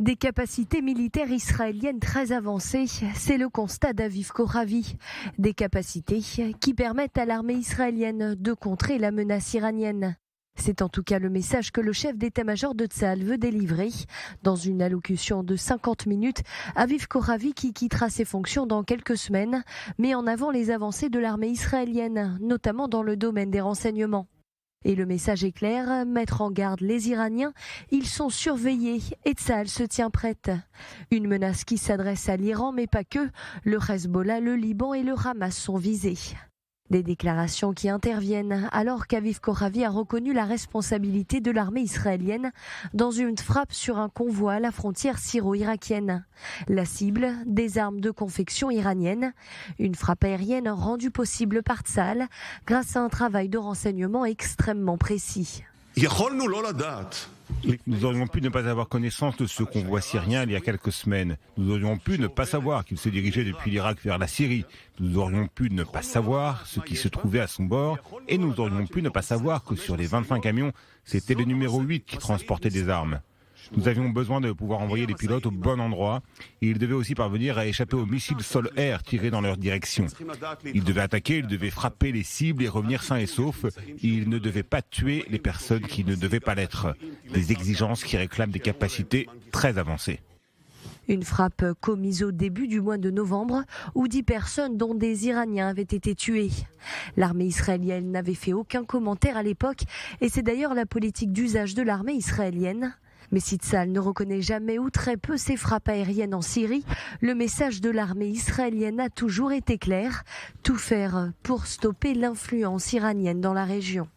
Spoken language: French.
Des capacités militaires israéliennes très avancées, c'est le constat d'Aviv Koravi. Des capacités qui permettent à l'armée israélienne de contrer la menace iranienne. C'est en tout cas le message que le chef d'état-major de Tsahal veut délivrer. Dans une allocution de 50 minutes, Aviv Koravi, qui quittera ses fonctions dans quelques semaines, met en avant les avancées de l'armée israélienne, notamment dans le domaine des renseignements. Et le message est clair, mettre en garde les Iraniens, ils sont surveillés et Tsahal se tient prête. Une menace qui s'adresse à l'Iran, mais pas que. Le Hezbollah, le Liban et le Hamas sont visés. Des déclarations qui interviennent alors qu'Aviv Koravi a reconnu la responsabilité de l'armée israélienne dans une frappe sur un convoi à la frontière syro-irakienne. La cible, des armes de confection iranienne. Une frappe aérienne rendue possible par Tsahal grâce à un travail de renseignement extrêmement précis. Nous aurions pu ne pas avoir connaissance de ce convoi syrien il y a quelques semaines. Nous aurions pu ne pas savoir qu'il se dirigeait depuis l'Irak vers la Syrie. Nous aurions pu ne pas savoir ce qui se trouvait à son bord. Et nous aurions pu ne pas savoir que sur les 25 camions, c'était le numéro 8 qui transportait des armes. Nous avions besoin de pouvoir envoyer les pilotes au bon endroit et ils devaient aussi parvenir à échapper aux missiles sol-air tirés dans leur direction. Ils devaient attaquer, ils devaient frapper les cibles et revenir sains et saufs. Ils ne devaient pas tuer les personnes qui ne devaient pas l'être. Des exigences qui réclament des capacités très avancées. Une frappe commise au début du mois de novembre où 10 personnes, dont des Iraniens, avaient été tuées. L'armée israélienne n'avait fait aucun commentaire à l'époque et c'est d'ailleurs la politique d'usage de l'armée israélienne. Mais si Tsahal ne reconnaît jamais ou très peu ces frappes aériennes en Syrie, le message de l'armée israélienne a toujours été clair, tout faire pour stopper l'influence iranienne dans la région.